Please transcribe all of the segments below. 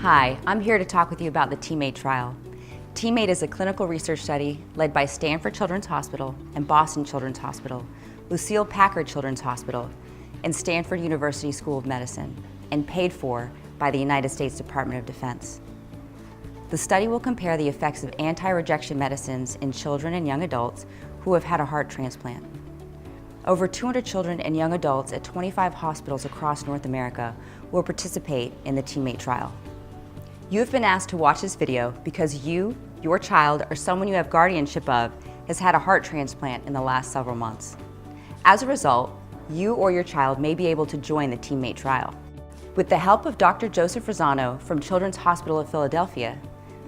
Hi, I'm here to talk with you about the TeamMate trial. TeamMate is a clinical research study led by Stanford Children's Hospital and Boston Children's Hospital, Lucile Packard Children's Hospital, and Stanford University School of Medicine, and paid for by the United States Department of Defense. The study will compare the effects of anti-rejection medicines in children and young adults who have had a heart transplant. Over 200 children and young adults at 25 hospitals across North America will participate in the TeamMate trial. You have been asked to watch this video because you, your child, or someone you have guardianship of has had a heart transplant in the last several months. As a result, you or your child may be able to join the TeamMate trial. With the help of Dr. Joseph Rosano from Children's Hospital of Philadelphia,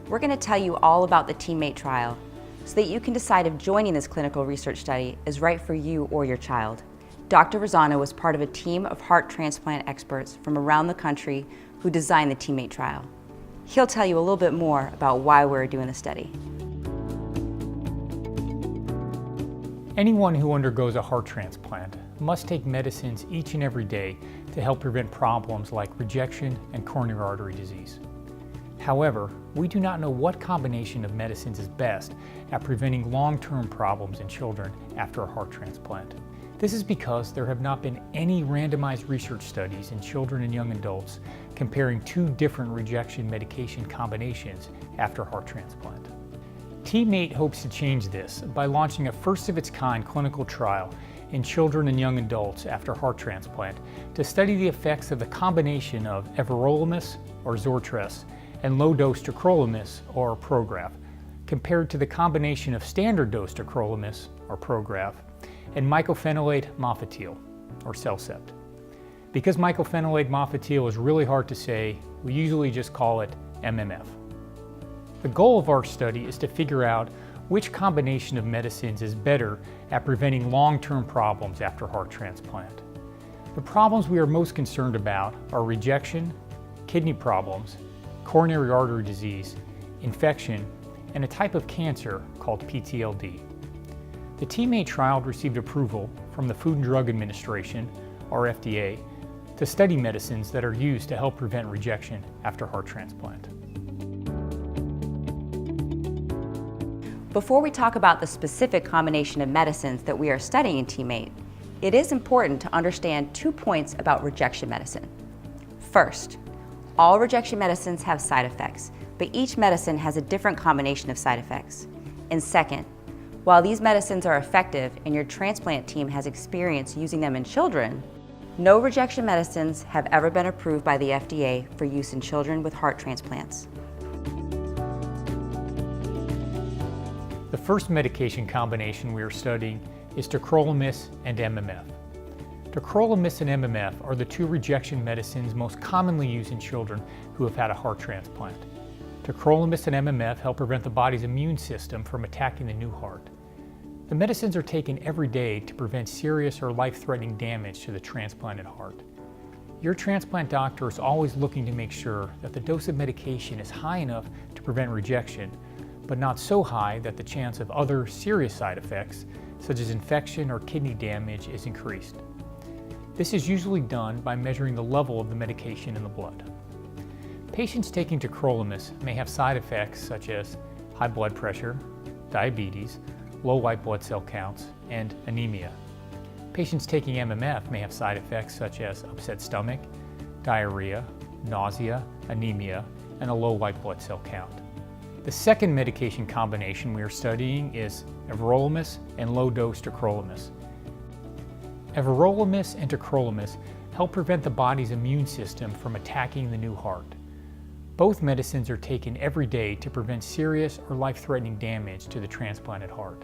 we're going to tell you all about the TeamMate trial so that you can decide if joining this clinical research study is right for you or your child. Dr. Rosano was part of a team of heart transplant experts from around the country who designed the TeamMate trial. He'll tell you a little bit more about why we're doing the study. Anyone who undergoes a heart transplant must take medicines each and every day to help prevent problems like rejection and coronary artery disease. However, we do not know what combination of medicines is best at preventing long-term problems in children after a heart transplant. This is because there have not been any randomized research studies in children and young adults comparing two different rejection medication combinations after heart transplant. TeamMate hopes to change this by launching a first-of-its-kind clinical trial in children and young adults after heart transplant to study the effects of the combination of everolimus, or Zortress, and low-dose tacrolimus, or Prograf, compared to the combination of standard-dose tacrolimus, or Prograf, and mycophenolate mofetil, or Cellcept. Because mycophenolate mofetil is really hard to say, we usually just call it MMF. The goal of our study is to figure out which combination of medicines is better at preventing long-term problems after heart transplant. The problems we are most concerned about are rejection, kidney problems, coronary artery disease, infection, and a type of cancer called PTLD. The TeamMate trial received approval from the Food and Drug Administration, or FDA, to study medicines that are used to help prevent rejection after heart transplant. Before we talk about the specific combination of medicines that we are studying in TeamMate, it is important to understand 2 points about rejection medicine. First, all rejection medicines have side effects, but each medicine has a different combination of side effects. And second, while these medicines are effective and your transplant team has experience using them in children, no rejection medicines have ever been approved by the FDA for use in children with heart transplants. The first medication combination we are studying is tacrolimus and MMF. Tacrolimus and MMF are the two rejection medicines most commonly used in children who have had a heart transplant. Tacrolimus and MMF help prevent the body's immune system from attacking the new heart. The medicines are taken every day to prevent serious or life-threatening damage to the transplanted heart. Your transplant doctor is always looking to make sure that the dose of medication is high enough to prevent rejection, but not so high that the chance of other serious side effects, such as infection or kidney damage, is increased. This is usually done by measuring the level of the medication in the blood. Patients taking tacrolimus may have side effects such as high blood pressure, diabetes, low white blood cell counts, and anemia. Patients taking MMF may have side effects such as upset stomach, diarrhea, nausea, anemia, and a low white blood cell count. The second medication combination we are studying is everolimus and low-dose tacrolimus. Everolimus and tacrolimus help prevent the body's immune system from attacking the new heart. Both medicines are taken every day to prevent serious or life-threatening damage to the transplanted heart.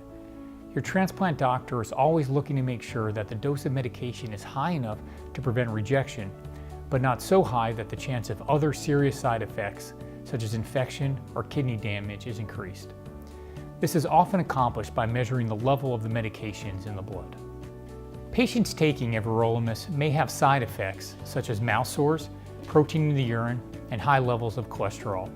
Your transplant doctor is always looking to make sure that the dose of medication is high enough to prevent rejection, but not so high that the chance of other serious side effects, such as infection or kidney damage, is increased. This is often accomplished by measuring the level of the medications in the blood. Patients taking everolimus may have side effects such as mouth sores, protein in the urine, and high levels of cholesterol.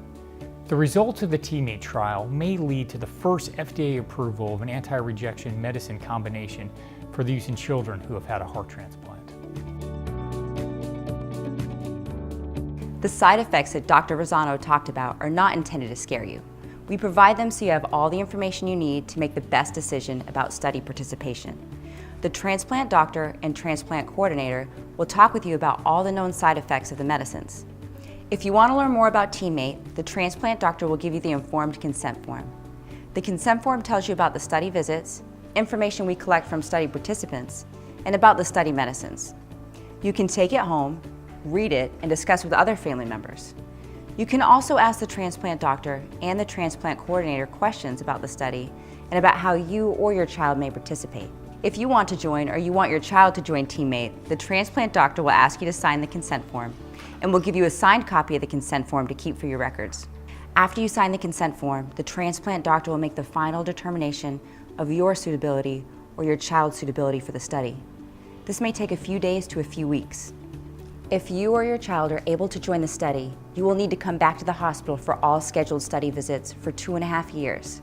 The results of the TeamMate trial may lead to the first FDA approval of an anti-rejection medicine combination for the use in children who have had a heart transplant. The side effects that Dr. Rosano talked about are not intended to scare you. We provide them so you have all the information you need to make the best decision about study participation. The transplant doctor and transplant coordinator will talk with you about all the known side effects of the medicines. If you want to learn more about Teammate, the transplant doctor will give you the informed consent form. The consent form tells you about the study visits, information we collect from study participants, and about the study medicines. You can take it home, read it, and discuss with other family members. You can also ask the transplant doctor and the transplant coordinator questions about the study and about how you or your child may participate. If you want to join or you want your child to join Teammate, the transplant doctor will ask you to sign the consent form and will give you a signed copy of the consent form to keep for your records. After you sign the consent form, the transplant doctor will make the final determination of your suitability or your child's suitability for the study. This may take a few days to a few weeks. If you or your child are able to join the study, you will need to come back to the hospital for all scheduled study visits for 2.5 years.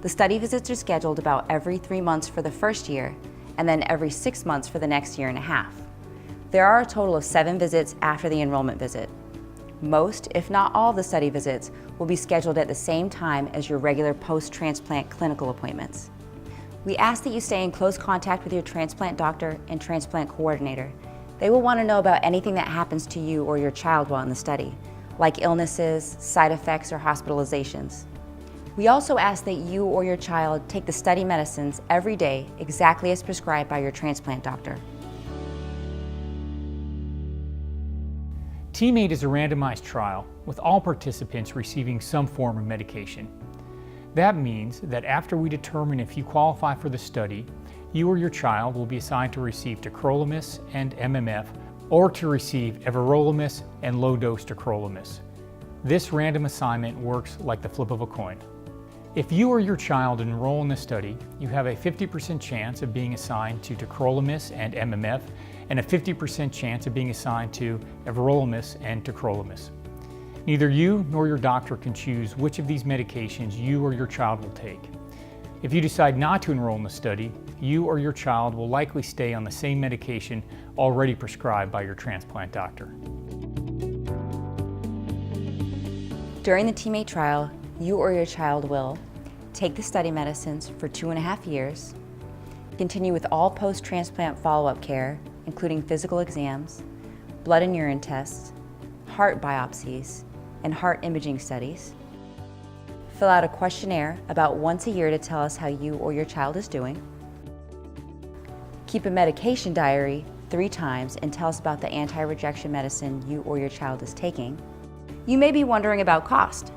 The study visits are scheduled about every 3 months for the first year and then every 6 months for the next 1.5 years. There are a total of 7 visits after the enrollment visit. Most, if not all, of the study visits will be scheduled at the same time as your regular post-transplant clinical appointments. We ask that you stay in close contact with your transplant doctor and transplant coordinator. They will want to know about anything that happens to you or your child while in the study, like illnesses, side effects, or hospitalizations. We also ask that you or your child take the study medicines every day exactly as prescribed by your transplant doctor. Teammate is a randomized trial with all participants receiving some form of medication. That means that after we determine if you qualify for the study, you or your child will be assigned to receive tacrolimus and MMF or to receive everolimus and low-dose tacrolimus. This random assignment works like the flip of a coin. If you or your child enroll in the study, you have a 50% chance of being assigned to tacrolimus and MMF and a 50% chance of being assigned to everolimus and tacrolimus. Neither you nor your doctor can choose which of these medications you or your child will take. If you decide not to enroll in the study, you or your child will likely stay on the same medication already prescribed by your transplant doctor. During the Teammate trial, you or your child will take the study medicines for 2.5 years, continue with all post-transplant follow-up care, including physical exams, blood and urine tests, heart biopsies, and heart imaging studies, fill out a questionnaire about once a year to tell us how you or your child is doing, keep a medication diary 3 times and tell us about the anti-rejection medicine you or your child is taking. You may be wondering about cost.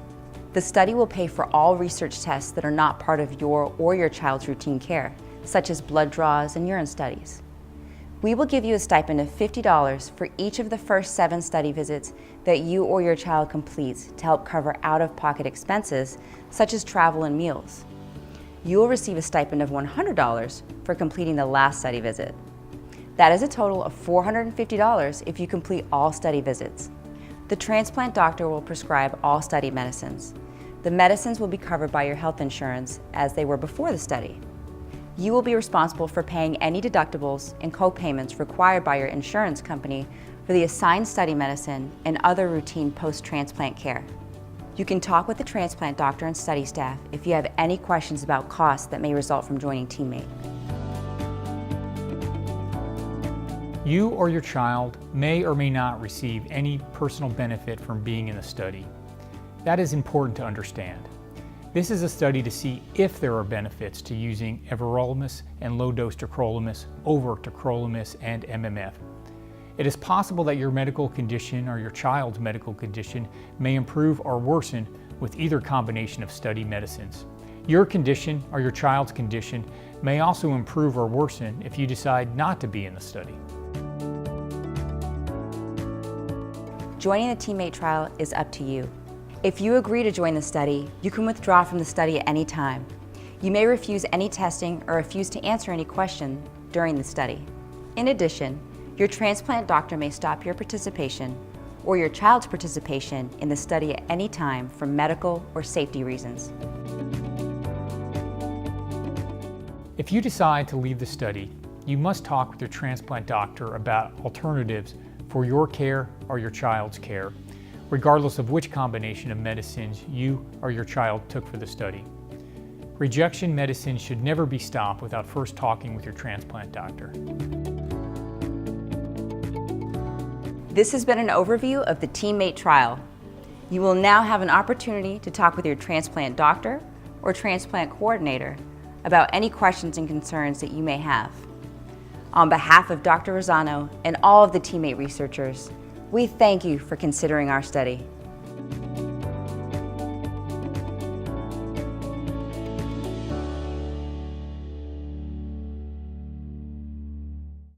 The study will pay for all research tests that are not part of your or your child's routine care, such as blood draws and urine studies. We will give you a stipend of $50 for each of the first 7 study visits that you or your child completes to help cover out-of-pocket expenses, such as travel and meals. You will receive a stipend of $100 for completing the last study visit. That is a total of $450 if you complete all study visits. The transplant doctor will prescribe all study medicines. The medicines will be covered by your health insurance as they were before the study. You will be responsible for paying any deductibles and co-payments required by your insurance company for the assigned study medicine and other routine post-transplant care. You can talk with the transplant doctor and study staff if you have any questions about costs that may result from joining Teammate. You or your child may or may not receive any personal benefit from being in the study. That is important to understand. This is a study to see if there are benefits to using everolimus and low-dose tacrolimus over tacrolimus and MMF. It is possible that your medical condition or your child's medical condition may improve or worsen with either combination of study medicines. Your condition or your child's condition may also improve or worsen if you decide not to be in the study. Joining the Teammate trial is up to you. If you agree to join the study, you can withdraw from the study at any time. You may refuse any testing or refuse to answer any question during the study. In addition, your transplant doctor may stop your participation or your child's participation in the study at any time for medical or safety reasons. If you decide to leave the study, you must talk with your transplant doctor about alternatives for your care or your child's care, regardless of which combination of medicines you or your child took for the study. Rejection medicine should never be stopped without first talking with your transplant doctor. This has been an overview of the TeamMate trial. You will now have an opportunity to talk with your transplant doctor or transplant coordinator about any questions and concerns that you may have. On behalf of Dr. Rosano and all of the TeamMate researchers, we thank you for considering our study.